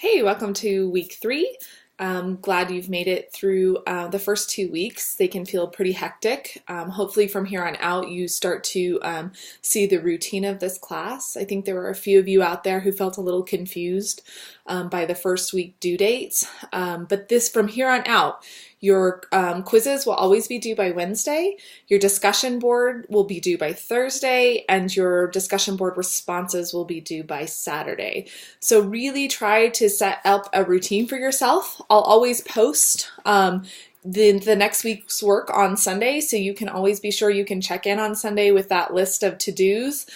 Hey, welcome to week 3. Glad you've made it through the first 2 weeks. They can feel pretty hectic. Hopefully from here on out you start to see the routine of this class. I think there were a few of you out there who felt a little confused by the first week due dates. But this from here on out, your quizzes will always be due by Wednesday, your discussion board will be due by Thursday, and your discussion board responses will be due by Saturday. So really try to set up a routine for yourself. I'll always post the next week's work on Sunday, so you can always be sure you can check in on Sunday with that list of to-dos.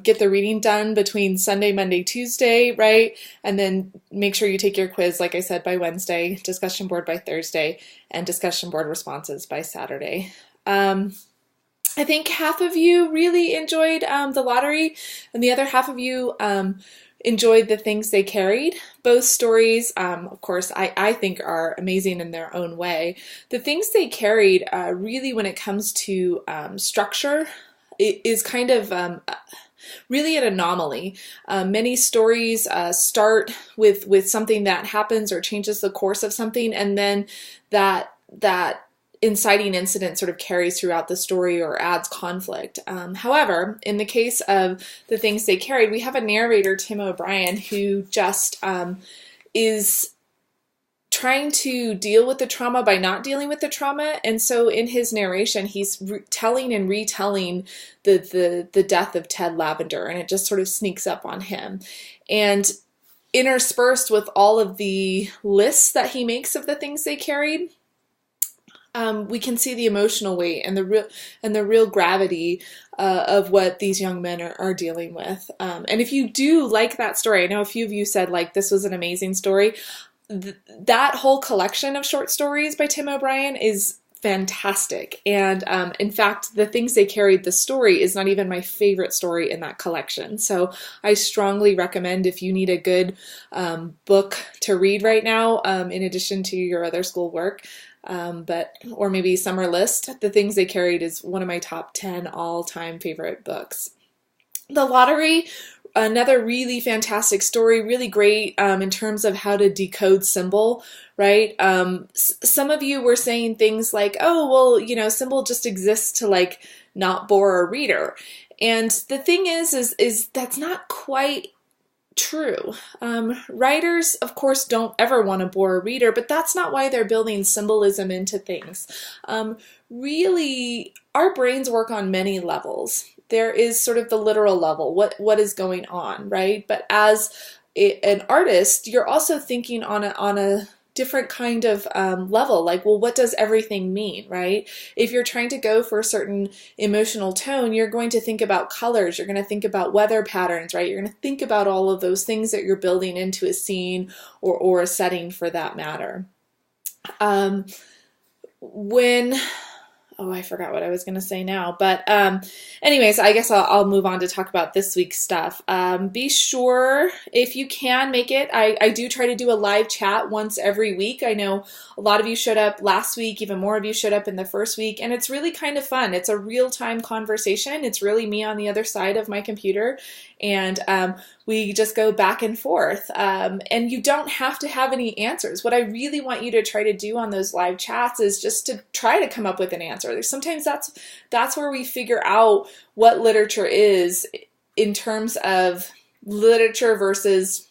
Get the reading done between Sunday, Monday, Tuesday, right? And then make sure you take your quiz, like I said, by Wednesday, discussion board by Thursday, and discussion board responses by Saturday. I think half of you really enjoyed the lottery, and the other half of you enjoyed the things they carried. Both stories, of course, I think are amazing in their own way. The things they carried, really when it comes to structure, it is kind of really an anomaly. Many stories start with something that happens or changes the course of something, and then that inciting incident sort of carries throughout the story or adds conflict. However, in the case of the things they carried, we have a narrator, Tim O'Brien, who just is trying to deal with the trauma by not dealing with the trauma. And so in his narration, he's telling and retelling the death of Ted Lavender, and it just sort of sneaks up on him. And interspersed with all of the lists that he makes of the things they carried, we can see the emotional weight and the real gravity of what these young men are dealing with. And if you do like that story, I know a few of you said like this was an amazing story. That whole collection of short stories by Tim O'Brien is fantastic. And in fact, the things they carried, the story is not even my favorite story in that collection. So I strongly recommend, if you need a good book to read right now, in addition to your other schoolwork, or maybe summer list, the things they carried is one of my top 10 all-time favorite books. The Lottery, another really fantastic story, really great in terms of how to decode symbol, right? Some of you were saying things like, oh, well, symbol just exists to like not bore a reader. And the thing is that's not quite true. Writers, of course, don't ever want to bore a reader, but that's not why they're building symbolism into things. Really, our brains work on many levels. There is sort of the literal level, what is going on, right? But as an artist, you're also thinking on a different kind of level, like, well, what does everything mean, right? If you're trying to go for a certain emotional tone, you're going to think about colors, you're going to think about weather patterns, right? You're going to think about all of those things that you're building into a scene or a setting for that matter. I forgot what I was going to say now, but anyways, I guess I'll move on to talk about this week's stuff. Be sure, if you can make it, I do try to do a live chat once every week. I know a lot of you showed up last week, even more of you showed up in the first week, and it's really kind of fun. It's a real-time conversation. It's really me on the other side of my computer, and we just go back and forth, and you don't have to have any answers. What I really want you to try to do on those live chats is just to try to come up with an answer. Sometimes that's where we figure out what literature is in terms of literature versus,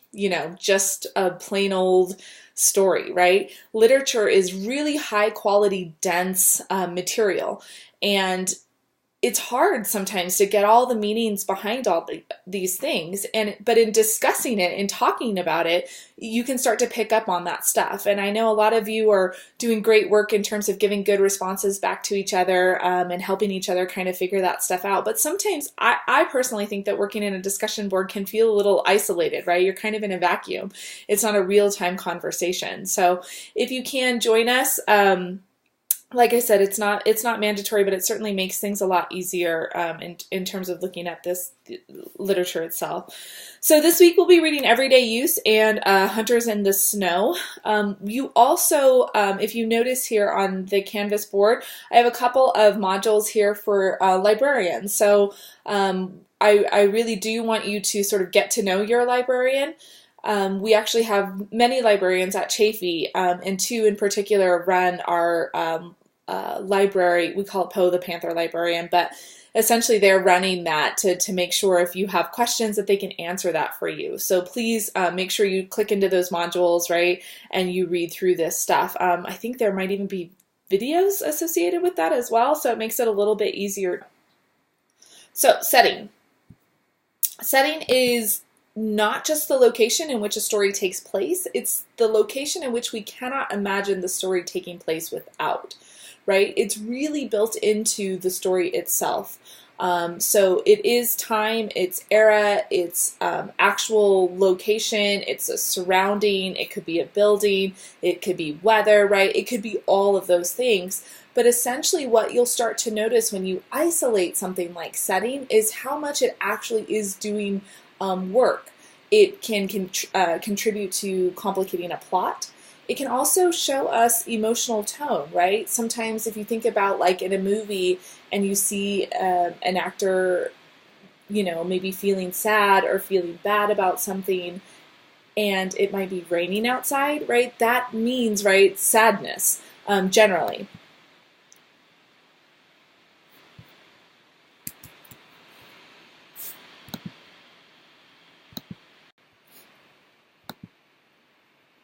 just a plain old story, right? Literature is really high quality, dense material, and it's hard sometimes to get all the meanings behind all these things, but in discussing it and talking about it, you can start to pick up on that stuff. And I know a lot of you are doing great work in terms of giving good responses back to each other and helping each other kind of figure that stuff out. But sometimes I personally think that working in a discussion board can feel a little isolated, right? You're kind of in a vacuum. It's not a real-time conversation. So if you can join us, like I said, it's not mandatory, but it certainly makes things a lot easier in terms of looking at this literature itself. So this week we'll be reading Everyday Use and Hunters in the Snow. You also, if you notice here on the Canvas board, I have a couple of modules here for librarians. So I really do want you to sort of get to know your librarian. We actually have many librarians at Chafee, and two in particular run our library. We call it Poe the Panther Librarian, but essentially they're running that to make sure if you have questions that they can answer that for you. So please make sure you click into those modules, right, and you read through this stuff. I think there might even be videos associated with that as well, so it makes it a little bit easier. So setting. Setting is not just the location in which a story takes place, it's the location in which we cannot imagine the story taking place without, right? It's really built into the story itself. So it is time, it's era, it's actual location, it's a surrounding, it could be a building, it could be weather, right? It could be all of those things. But essentially what you'll start to notice when you isolate something like setting is how much it actually is doing work. It can contribute to complicating a plot. It can also show us emotional tone, right? Sometimes if you think about like in a movie and you see an actor, you know, maybe feeling sad or feeling bad about something, and it might be raining outside, right? That means, right, sadness, generally.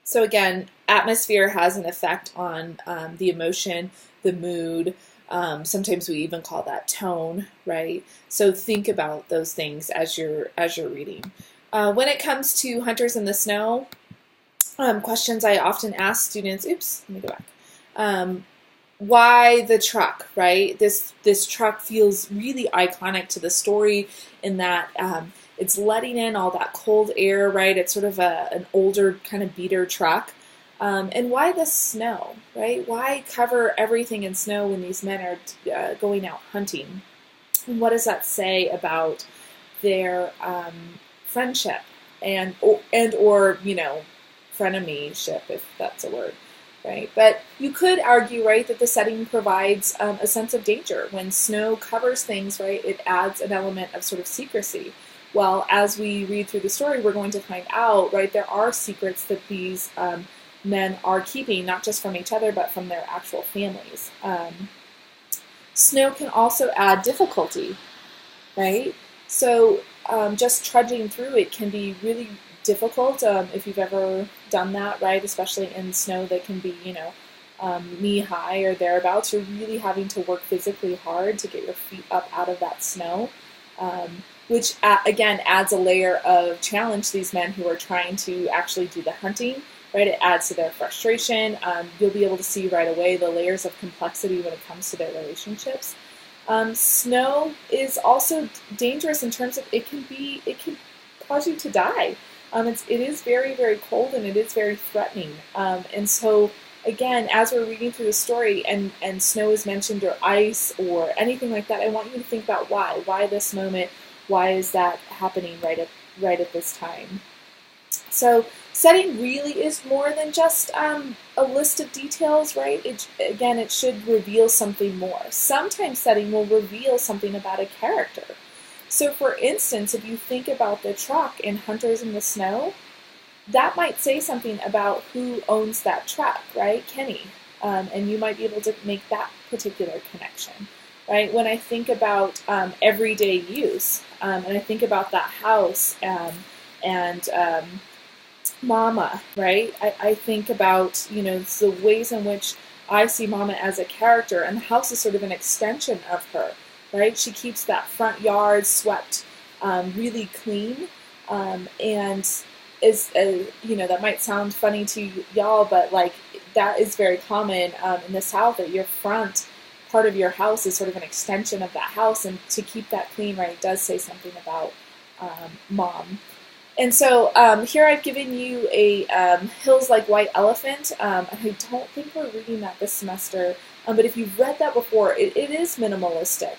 So again, atmosphere has an effect on the emotion, the mood. Sometimes we even call that tone, right? So think about those things as you're reading. When it comes to Hunters in the Snow, questions I often ask students. Oops, let me go back. Why the truck, right? This truck feels really iconic to the story in that it's letting in all that cold air, right? It's sort of an older kind of beater truck. And why the snow, right? Why cover everything in snow when these men are going out hunting? And what does that say about their friendship and or you know, frenemyship, if that's a word? Right? But you could argue, right, that the setting provides a sense of danger. When snow covers things, right, it adds an element of sort of secrecy. Well, as we read through the story, we're going to find out, right, there are secrets that these men are keeping, not just from each other, but from their actual families. Snow can also add difficulty, right? So just trudging through it can be really difficult if you've ever done that, right? Especially in snow that can be, you know, knee-high or thereabouts. You're really having to work physically hard to get your feet up out of that snow, which, again, adds a layer of challenge to these men who are trying to actually do the hunting, right? It adds to their frustration. You'll be able to see right away the layers of complexity when it comes to their relationships. Snow is also dangerous in terms of it can cause you to die. It is very, very cold and it is very threatening. And so, again, as we're reading through the story and snow is mentioned or ice or anything like that, I want you to think about why. Why this moment? Why is that happening right at this time? So setting really is more than just a list of details, right? It should reveal something more. Sometimes setting will reveal something about a character. So for instance, if you think about the truck in Hunters in the Snow, that might say something about who owns that truck, right? Kenny. And you might be able to make that particular connection, right? When I think about everyday use, and I think about that house and Mama, right? I think about, you know, the ways in which I see Mama as a character, and the house is sort of an extension of her, right? She keeps that front yard swept really clean, and is you know, that might sound funny to y'all, but like that is very common in the South, that your front part of your house is sort of an extension of that house, and to keep that clean, right, it does say something about Mom. And so here I've given you a Hills Like White Elephant. I don't think we're reading that this semester, but if you've read that before, it is minimalistic.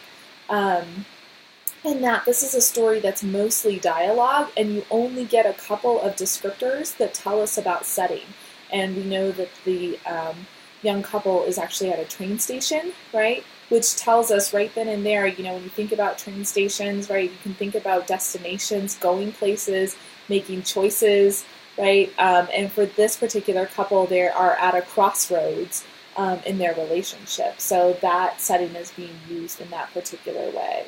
And that this is a story that's mostly dialogue, and you only get a couple of descriptors that tell us about setting. And we know that the young couple is actually at a train station, right? Which tells us right then and there, you know, when you think about train stations, right, you can think about destinations, going places, making choices, right? And for this particular couple, they are at a crossroads in their relationship. So that setting is being used in that particular way.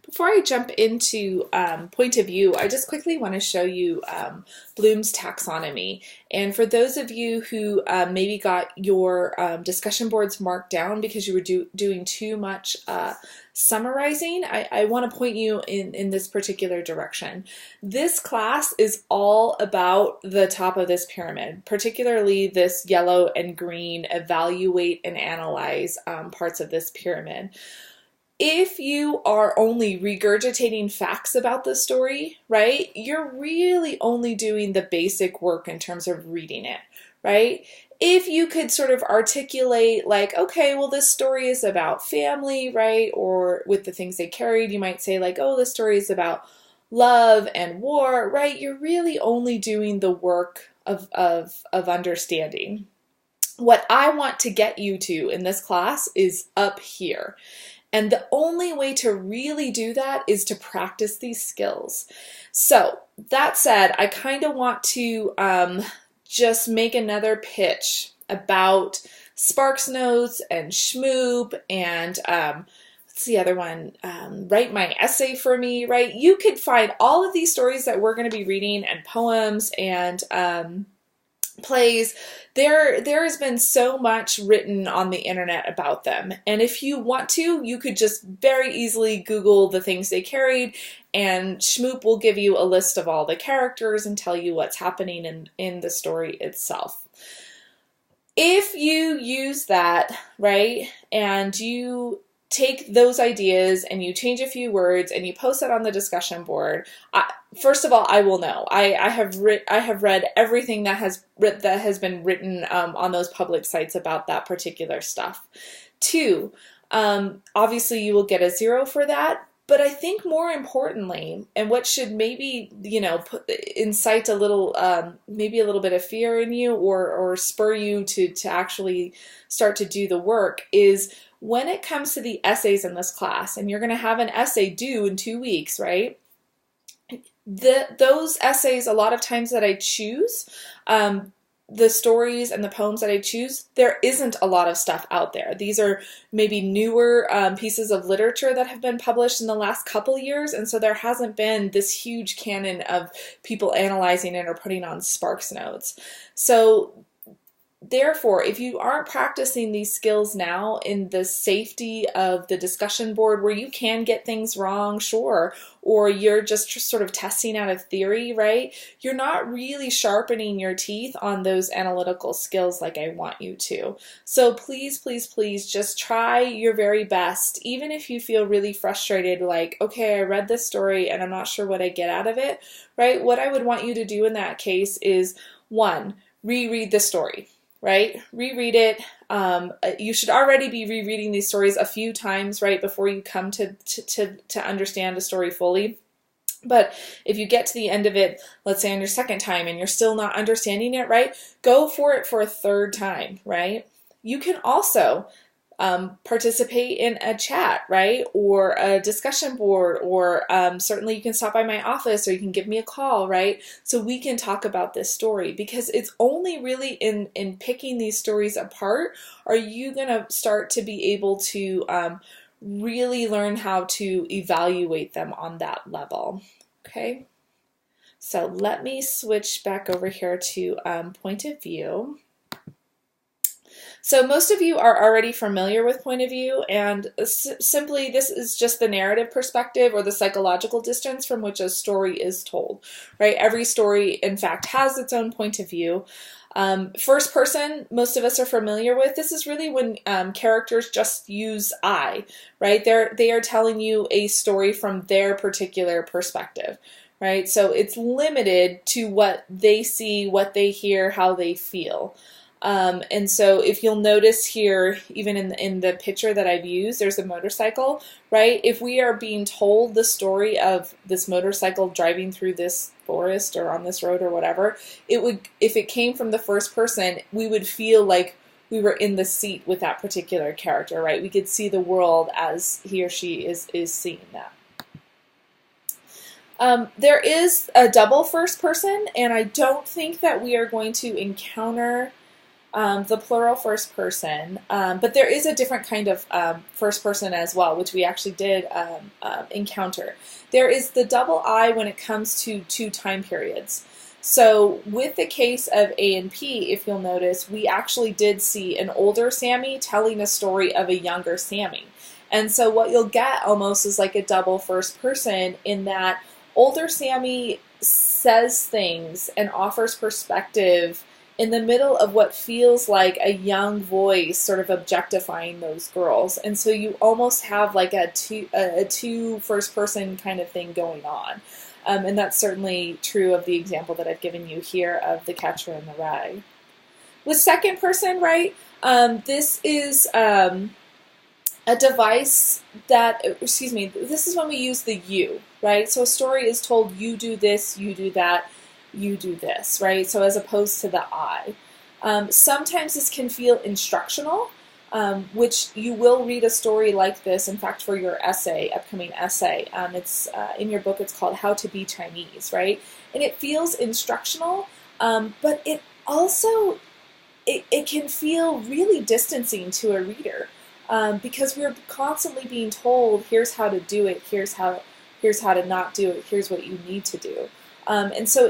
Before I jump into point of view, I just quickly want to show you Bloom's taxonomy. And for those of you who maybe got your discussion boards marked down because you were doing too much summarizing, I want to point you in this particular direction. This class is all about the top of this pyramid, particularly this yellow and green evaluate and analyze parts of this pyramid. If you are only regurgitating facts about the story, right, you're really only doing the basic work in terms of reading it, right? If you could sort of articulate like, okay, well, this story is about family, right? Or with the things they carried, you might say like, oh, this story is about love and war, right? You're really only doing the work of understanding. What I want to get you to in this class is up here. And the only way to really do that is to practice these skills. So that said, I kind of want to just make another pitch about Sparks Notes and Schmoop and what's the other one? Write My Essay for Me, right? You could find all of these stories that we're going to be reading and poems and plays. There has been so much written on the internet about them, and if you want to, you could just very easily Google the things they carried, and Schmoop will give you a list of all the characters and tell you what's happening in the story itself. If you use that, right, and you take those ideas and you change a few words and you post it on the discussion board, first of all, I will know. I have read everything that has been written on those public sites about that particular stuff. 2, obviously you will get a 0 for that. But I think more importantly, and what should maybe, incite a little, maybe a little bit of fear in you or spur you to actually start to do the work is when it comes to the essays in this class, and you're going to have an essay due in 2 weeks, right? Those essays, a lot of times that I choose, the stories and the poems that I choose, there isn't a lot of stuff out there. These are maybe newer pieces of literature that have been published in the last couple years, and so there hasn't been this huge canon of people analyzing it or putting on Sparks Notes. So therefore, if you aren't practicing these skills now in the safety of the discussion board where you can get things wrong, sure, or you're just sort of testing out of theory, right? You're not really sharpening your teeth on those analytical skills like I want you to. So please, please, please just try your very best, even if you feel really frustrated, like, okay, I read this story and I'm not sure what I get out of it, right? What I would want you to do in that case is, 1, reread the story. Right? Reread it. You should already be rereading these stories a few times, right, before you come to understand a story fully. But if you get to the end of it, let's say on your second time, and you're still not understanding it, right, go for it for a third time, right? You can also participate in a chat, right, or a discussion board, or certainly you can stop by my office or you can give me a call, right, so we can talk about this story, because it's only really in picking these stories apart are you going to start to be able to really learn how to evaluate them on that level. Okay, so let me switch back over here to point of view. So most of you are already familiar with point of view, and simply this is just the narrative perspective or the psychological distance from which a story is told, right? Every story, in fact, has its own point of view. First person, most of us are familiar with. This is really when characters just use I, right? They are telling you a story from their particular perspective, right? So it's limited to what they see, what they hear, how they feel. And so if you'll notice here, even in the picture that I've used, there's a motorcycle, right? If we are being told the story of this motorcycle driving through this forest or on this road or whatever, it would, if it came from the first person, we would feel like we were in the seat with that particular character, right? We could see the world as he or she is seeing that. There is a double first person, and I don't think that we are going to encounter the plural first person, but there is a different kind of first person as well, which we actually did encounter. There is the double I when it comes to two time periods. So with the case of A and P, if you'll notice, we actually did see an older Sammy telling a story of a younger Sammy. And so what you'll get almost is like a double first person in that older Sammy says things and offers perspective in the middle of what feels like a young voice sort of objectifying those girls. And so you almost have like a two first person kind of thing going on. And that's certainly true of the example that I've given you here of The Catcher in the Rye. With second person, right, this is a device that, this is when we use the you, right? So a story is told, you do this, you do that, you do this, right? So as opposed to the I. Sometimes this can feel instructional, which you will read a story like this. In fact, for your essay, upcoming essay, it's in your book, it's called How to Be Chinese, right? And it feels instructional, but it also, it can feel really distancing to a reader, because we're constantly being told, here's how to do it, here's how to not do it, here's what you need to do. And so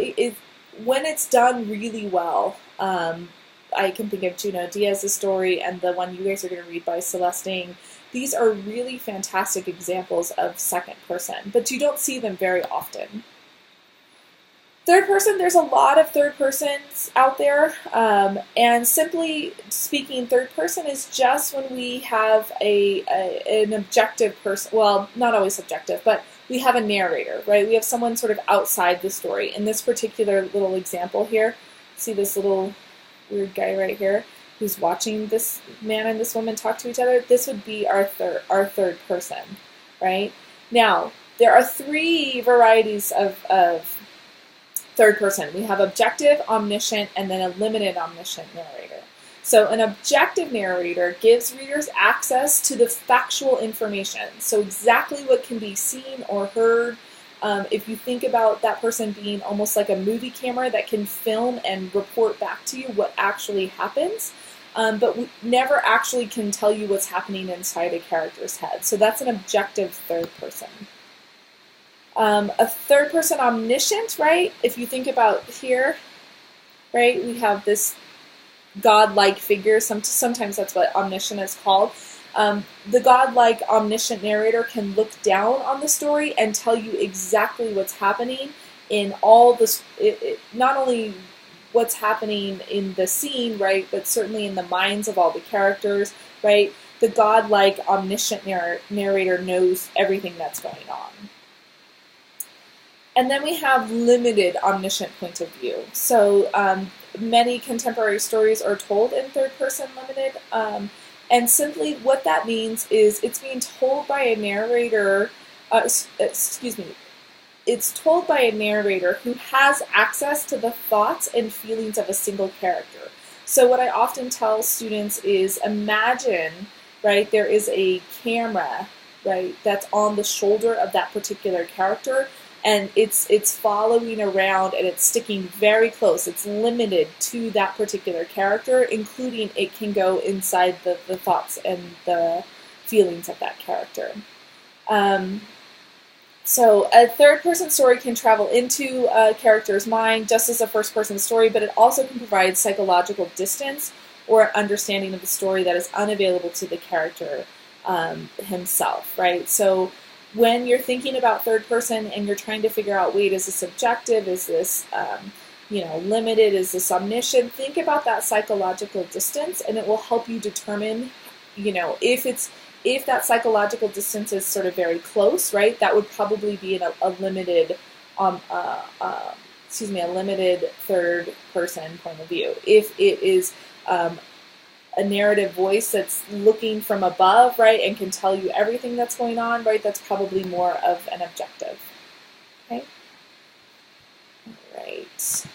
when it's done really well, I can think of Junot Diaz's story and the one you guys are going to read by Celestine. These are really fantastic examples of second person, but you don't see them very often. Third person, there's a lot of third persons out there, and simply speaking, third person is just when we have an objective person, well, not always subjective, but we have a narrator, right? We have someone sort of outside the story. In this particular little example here, see this little weird guy right here who's watching this man and this woman talk to each other? This would be our third person, right? Now, there are three varieties of third person. We have objective, omniscient, and then a limited omniscient narrator. So an objective narrator gives readers access to the factual information. So exactly what can be seen or heard. If you think about that person being almost like a movie camera that can film and report back to you what actually happens, but we never actually can tell you what's happening inside a character's head. So that's an objective third person. A third person omniscient, right? If you think about here, right, we have this godlike figure. Sometimes that's what omniscient is called. The godlike omniscient narrator can look down on the story and tell you exactly what's happening in all this, not only what's happening in the scene, right, but certainly in the minds of all the characters, right? The godlike omniscient narrator knows everything that's going on. And then we have limited omniscient point of view. So many contemporary stories are told in third person limited. And simply what that means is it's being told by a narrator, it's told by a narrator who has access to the thoughts and feelings of a single character. So what I often tell students is imagine, right, there is a camera, right, that's on the shoulder of that particular character, and it's following around and it's sticking very close. It's limited to that particular character, including it can go inside the thoughts and the feelings of that character. So a third-person story can travel into a character's mind just as a first-person story, but it also can provide psychological distance or an understanding of the story that is unavailable to the character himself, right? So when you're thinking about third person and you're trying to figure out, wait, is this objective? Is this, limited? Is this omniscient? Think about that psychological distance, and it will help you determine, if that psychological distance is sort of very close, right? That would probably be a limited, a limited third person point of view. If it is a narrative voice that's looking from above, right, and can tell you everything that's going on, right, that's probably more of an objective. Okay? All right.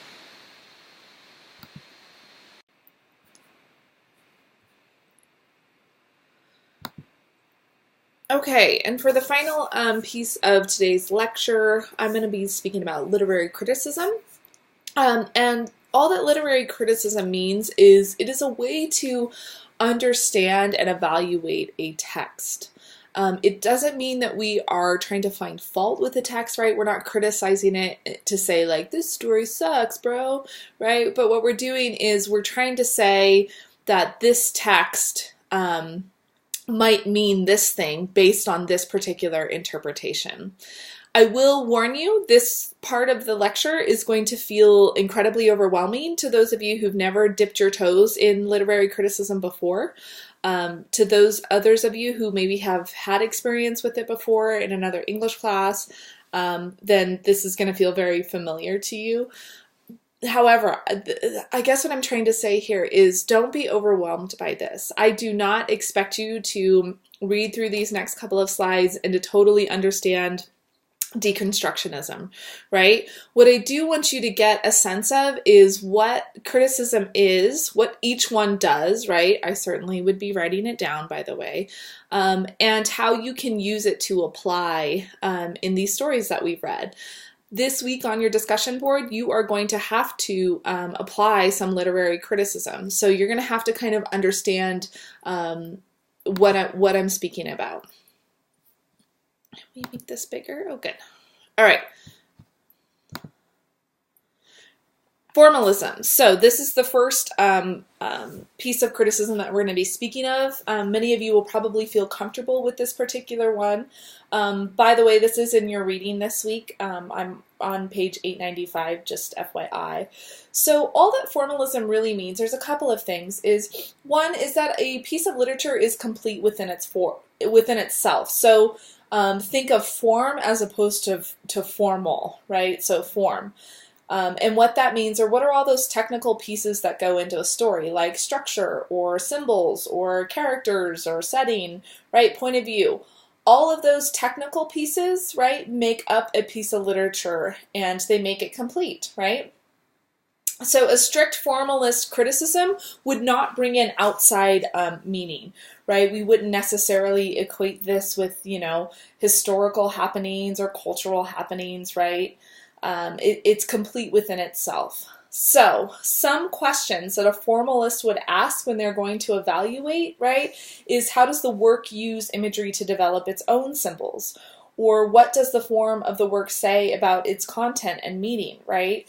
Okay, and for the final piece of today's lecture, I'm going to be speaking about literary criticism. And all that literary criticism means is it is a way to understand and evaluate a text. It doesn't mean that we are trying to find fault with the text, right? We're not criticizing it to say like, this story sucks, bro, right? But what we're doing is we're trying to say that this text might mean this thing based on this particular interpretation. I will warn you, this part of the lecture is going to feel incredibly overwhelming to those of you who've never dipped your toes in literary criticism before. To those others of you who maybe have had experience with it before in another English class, then this is going to feel very familiar to you. However, I guess what I'm trying to say here is don't be overwhelmed by this. I do not expect you to read through these next couple of slides and to totally understand deconstructionism, right? What I do want you to get a sense of is what criticism is, what each one does, right? I certainly would be writing it down, by the way, and how you can use it to apply in these stories that we've read. This week on your discussion board, you are going to have to apply some literary criticism. So you're going to have to kind of understand what I'm speaking about. Let me make this bigger. Oh, good. All right. Formalism. So this is the first piece of criticism that we're going to be speaking of. Many of you will probably feel comfortable with this particular one. By the way, this is in your reading this week. I'm on page 895, just FYI. So all that formalism really means, there's a couple of things, is one is that a piece of literature is complete within itself. So think of form as opposed to formal, right? So form. And what that means, or what are all those technical pieces that go into a story, like structure or symbols or characters or setting, right? Point of view. All of those technical pieces, right, make up a piece of literature and they make it complete, right? So a strict formalist criticism would not bring in outside meaning, right? We wouldn't necessarily equate this with, historical happenings or cultural happenings, right? It's complete within itself. So some questions that a formalist would ask when they're going to evaluate, right, is how does the work use imagery to develop its own symbols? Or what does the form of the work say about its content and meaning, right?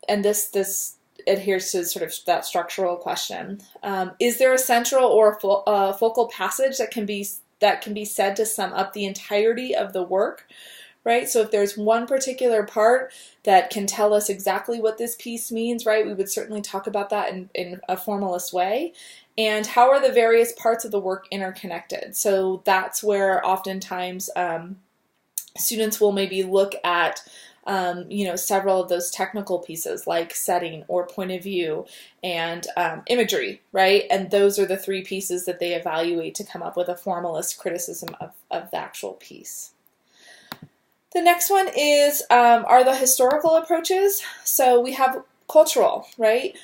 And this adheres to sort of that structural question. Is there a central or focal passage that can be said to sum up the entirety of the work? Right? So if there's one particular part that can tell us exactly what this piece means, right, we would certainly talk about that in a formalist way. And how are the various parts of the work interconnected? So that's where oftentimes students will maybe look at several of those technical pieces like setting or point of view and imagery, right? And those are the three pieces that they evaluate to come up with a formalist criticism of the actual piece. The next one is, are the historical approaches. So we have cultural, right?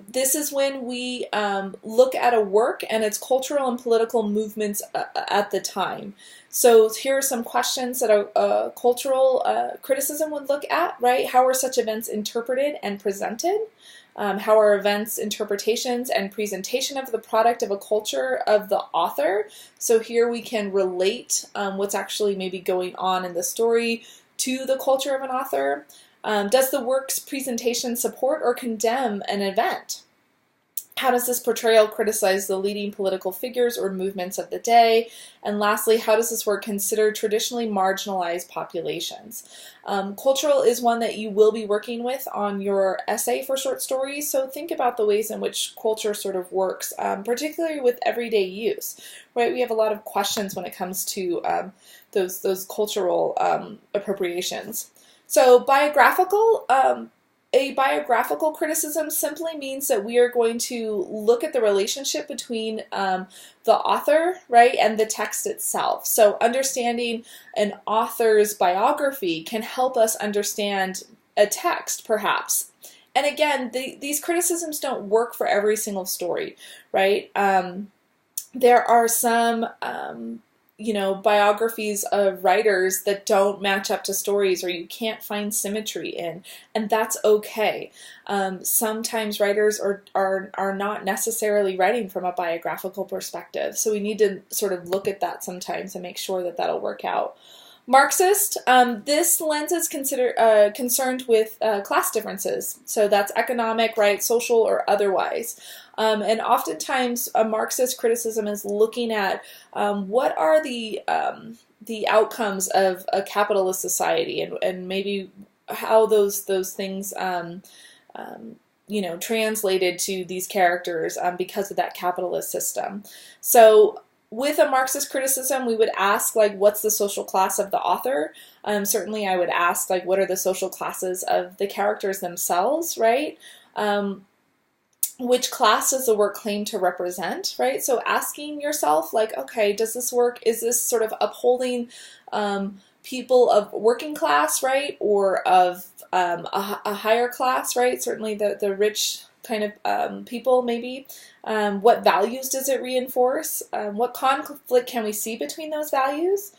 This is when we look at a work and its cultural and political movements at the time. So here are some questions that a cultural criticism would look at, right? How are such events interpreted and presented? How are events, interpretations, and presentation of the product of a culture of the author? So here we can relate what's actually maybe going on in the story to the culture of an author. Does the work's presentation support or condemn an event? How does this portrayal criticize the leading political figures or movements of the day? And lastly, how does this work consider traditionally marginalized populations? Cultural is one that you will be working with on your essay for short stories, so think about the ways in which culture sort of works, particularly with everyday use, right? We have a lot of questions when it comes to those cultural appropriations. So biographical, a biographical criticism simply means that we are going to look at the relationship between the author, right, and the text itself. So understanding an author's biography can help us understand a text, perhaps. And again, these criticisms don't work for every single story, right? There are some biographies of writers that don't match up to stories or you can't find symmetry in, and that's okay. Sometimes writers are not necessarily writing from a biographical perspective, so we need to sort of look at that sometimes and make sure that that'll work out. Marxist, this lens is concerned with class differences. So that's economic, right, social, or otherwise. And oftentimes a Marxist criticism is looking at what are the outcomes of a capitalist society, and maybe how those things translated to these characters because of that capitalist system. So with a Marxist criticism, we would ask, like, what's the social class of the author? Certainly I would ask, like, what are the social classes of the characters themselves, right? Which class does the work claim to represent, right? So asking yourself, like, okay, does this work, is this sort of upholding people of working class, right? Or of a higher class, right? Certainly the rich kind of people, maybe. What values does it reinforce? What conflict can we see between those values?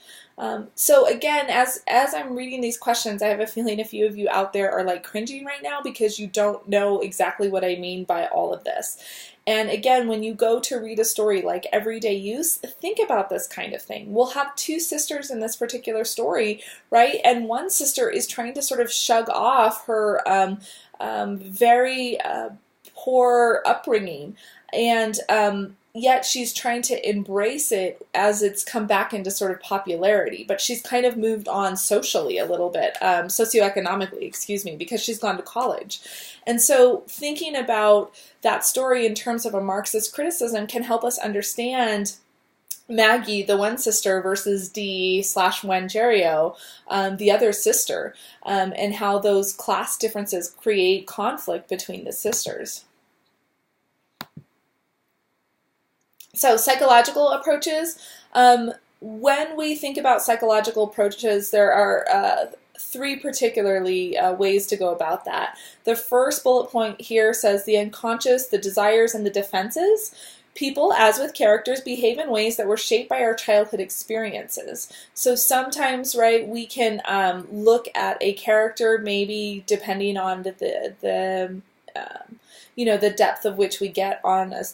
So again, as I'm reading these questions, I have a feeling a few of you out there are like cringing right now because you don't know exactly what I mean by all of this. And again, when you go to read a story like Everyday Use, think about this kind of thing. We'll have two sisters in this particular story, right? And one sister is trying to sort of shrug off her very poor upbringing, and yet she's trying to embrace it as it's come back into sort of popularity, but she's kind of moved on socially a little bit, socioeconomically, excuse me, because she's gone to college. And so thinking about that story in terms of a Marxist criticism can help us understand Maggie, the one sister, versus D/Wengerio, the other sister, and how those class differences create conflict between the sisters. So psychological approaches. When we think about psychological approaches, there are three particularly ways to go about that. The first bullet point here says the unconscious, the desires, and the defenses. People, as with characters, behave in ways that were shaped by our childhood experiences. So sometimes, right, we can look at a character, maybe depending on the depth of which we get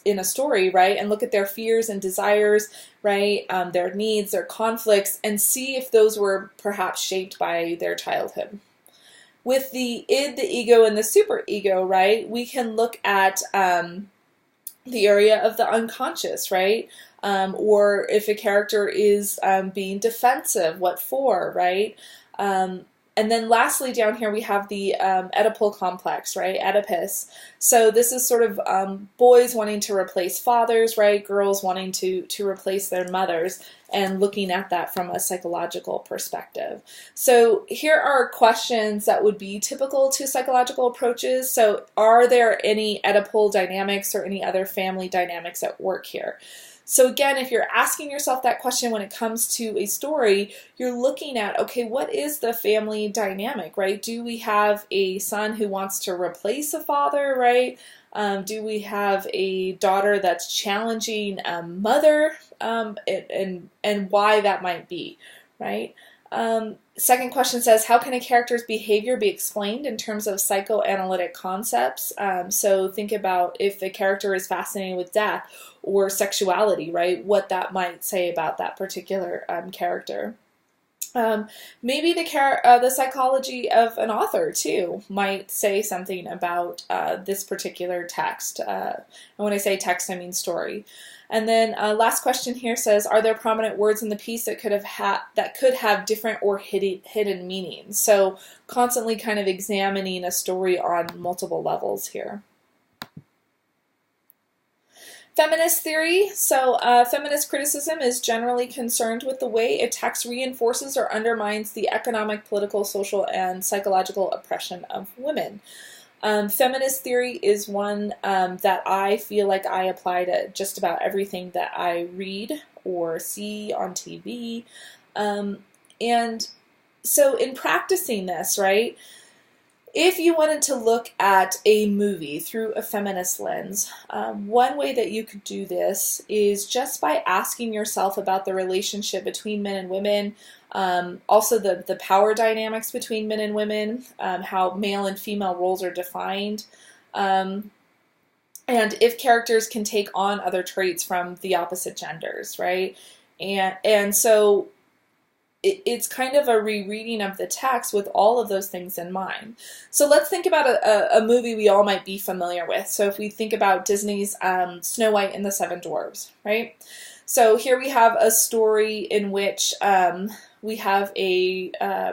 in a story, right? And look at their fears and desires, right? Their needs, their conflicts, and see if those were perhaps shaped by their childhood. With the id, the ego, and the superego, right? We can look at the area of the unconscious, right? Or if a character is being defensive, what for, right? And then lastly down here we have the Oedipal complex, right? Oedipus. So this is sort of boys wanting to replace fathers, right? Girls wanting to replace their mothers, and looking at that from a psychological perspective. So here are questions that would be typical to psychological approaches. So are there any Oedipal dynamics or any other family dynamics at work here? So again, if you're asking yourself that question when it comes to a story, you're looking at, okay, what is the family dynamic, right? Do we have a son who wants to replace a father, right? Do we have a daughter that's challenging a mother, and why that might be, right? Second question says, how can a character's behavior be explained in terms of psychoanalytic concepts? So think about if a character is fascinated with death or sexuality, right? What that might say about that particular character. Maybe the psychology of an author too might say something about this particular text. And when I say text, I mean story. And then last question here says, are there prominent words in the piece that could have different or hidden meanings? So constantly kind of examining a story on multiple levels here. Feminist theory. So feminist criticism is generally concerned with the way a text reinforces or undermines the economic, political, social, and psychological oppression of women. Feminist theory is one that I feel like I apply to just about everything that I read or see on TV. And so in practicing this, right, If you wanted to look at a movie through a feminist lens, one way that you could do this is just by asking yourself about the relationship between men and women, also the power dynamics between men and women, how male and female roles are defined, and if characters can take on other traits from the opposite genders, right? And so it's kind of a rereading of the text with all of those things in mind. So let's think about a movie we all might be familiar with. So if we think about Disney's Snow White and the Seven Dwarfs, right? So here we have a story in which we have a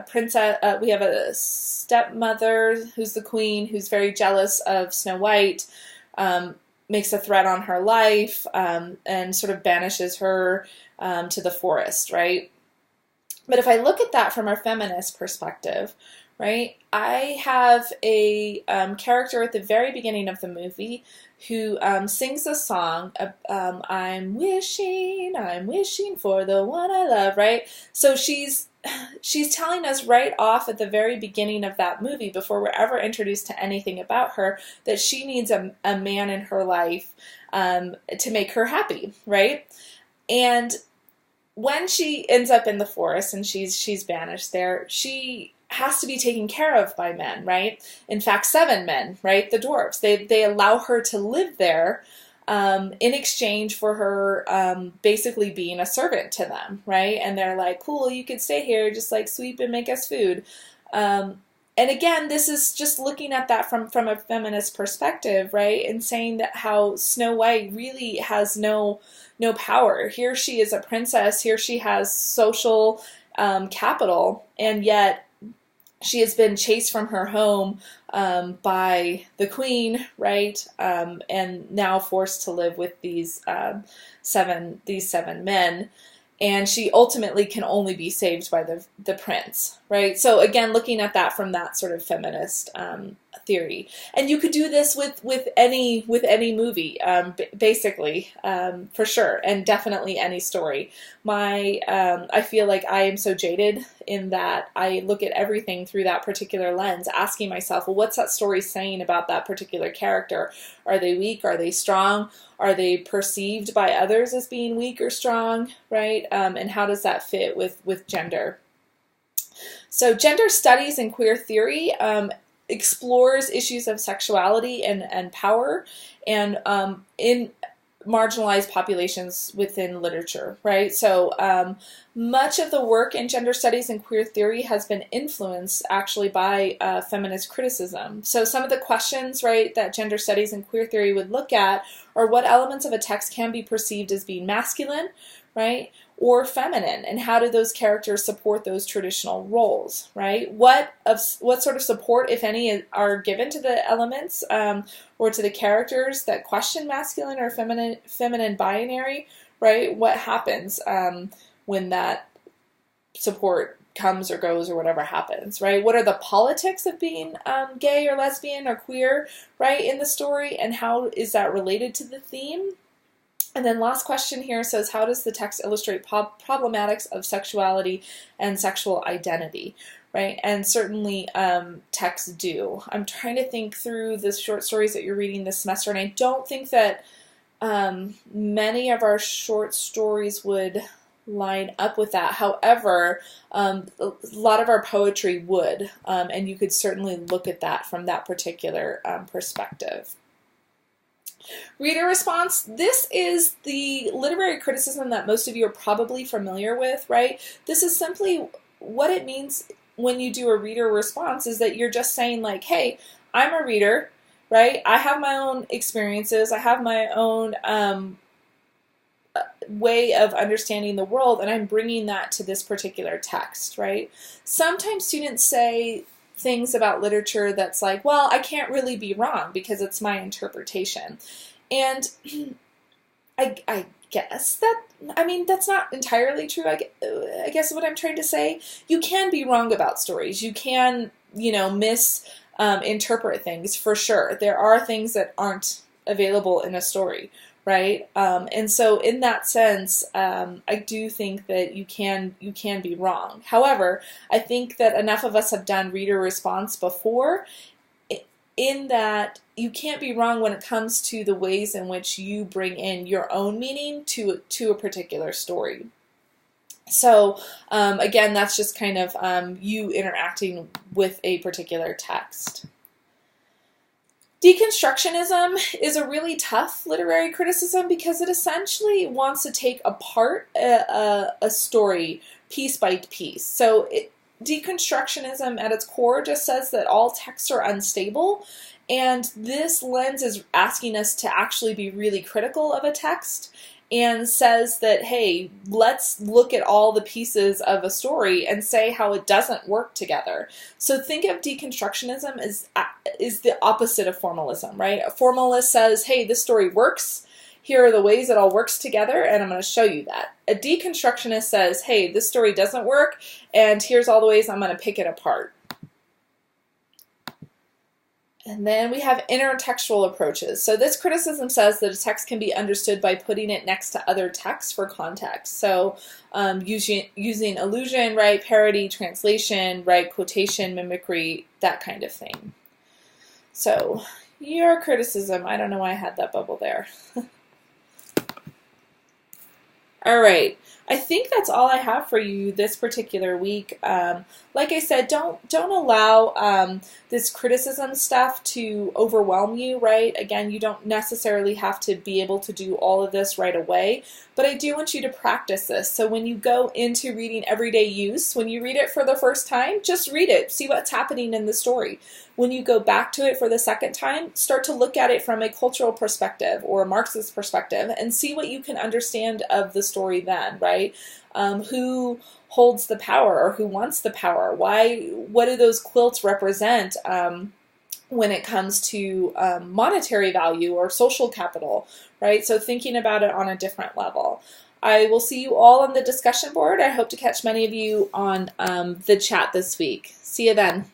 princess, we have a stepmother who's the queen, who's very jealous of Snow White, makes a threat on her life, and sort of banishes her to the forest, right? But if I look at that from a feminist perspective, right, I have a character at the very beginning of the movie who sings a song, I'm wishing for the one I love, right? So she's telling us right off at the very beginning of that movie, before we're ever introduced to anything about her, that she needs a man in her life to make her happy, right? And when she ends up in the forest and she's banished there, she has to be taken care of by men, right? In fact, 7 men, right? The dwarves. They allow her to live there in exchange for her basically being a servant to them, right? And they're like, cool, you could stay here, just like sweep and make us food. And again, this is just looking at that from a feminist perspective, right? And saying that how Snow White really has no power. Here she is a princess. Here she has social capital, and yet she has been chased from her home by the queen, right? And now forced to live with these seven men. And she ultimately can only be saved by the prince, right? So again, looking at that from that sort of feminist theory, and you could do this with any movie, basically, for sure, and definitely any story. I feel like I am so jaded in that I look at everything through that particular lens, asking myself, well, what's that story saying about that particular character? Are they weak? Are they strong? Are they perceived by others as being weak or strong, right? And how does that fit with gender? So gender studies and queer theory explores issues of sexuality and power and in marginalized populations within literature, right? So much of the work in gender studies and queer theory has been influenced actually by feminist criticism. So some of the questions, right, that gender studies and queer theory would look at are what elements of a text can be perceived as being masculine, right, or feminine, and how do those characters support those traditional roles, right? What sort of support, if any, are given to the elements or to the characters that question masculine or feminine binary, right? What happens when that support comes or goes or whatever happens, right? What are the politics of being gay or lesbian or queer, right, in the story, and how is that related to the theme? And then last question here says, how does the text illustrate problematics of sexuality and sexual identity, right? And certainly texts do. I'm trying to think through the short stories that you're reading this semester, and I don't think that many of our short stories would line up with that. However, a lot of our poetry would, and you could certainly look at that from that particular perspective. Reader response. This is the literary criticism that most of you are probably familiar with, right? This is simply what it means when you do a reader response, is that you're just saying like, hey, I'm a reader, right? I have my own experiences. I have my own way of understanding the world, and I'm bringing that to this particular text, right? Sometimes students say things about literature that's like, well, I can't really be wrong because it's my interpretation. And I guess that, I mean, that's not entirely true. I guess what I'm trying to say, you can be wrong about stories. You can, misinterpret things for sure. There are things that aren't available in a story, right? And so in that sense, I do think that you can be wrong. However, I think that enough of us have done reader response before, in that you can't be wrong when it comes to the ways in which you bring in your own meaning to a particular story. So again, that's just kind of you interacting with a particular text. Deconstructionism is a really tough literary criticism because it essentially wants to take apart a story piece by piece. So deconstructionism at its core just says that all texts are unstable, and this lens is asking us to actually be really critical of a text, and says that, hey, let's look at all the pieces of a story and say how it doesn't work together. So think of deconstructionism as is the opposite of formalism, right? A formalist says, hey, this story works. Here are the ways it all works together, and I'm going to show you that. A deconstructionist says, hey, this story doesn't work, and here's all the ways I'm going to pick it apart. And then we have intertextual approaches. So this criticism says that a text can be understood by putting it next to other texts for context. So using allusion, right, parody, translation, right, quotation, mimicry, that kind of thing. So your criticism, I don't know why I had that bubble there. All right. I think that's all I have for you this particular week. Like I said, don't allow this criticism stuff to overwhelm you, right? Again, you don't necessarily have to be able to do all of this right away, but I do want you to practice this. So when you go into reading everyday use, when you read it for the first time, just read it, see what's happening in the story. When you go back to it for the second time, start to look at it from a cultural perspective or a Marxist perspective and see what you can understand of the story then, right? Who holds the power or who wants the power? What do those quilts represent when it comes to monetary value or social capital, right? So thinking about it on a different level. I will see you all on the discussion board. I hope to catch many of you on the chat this week. See you then.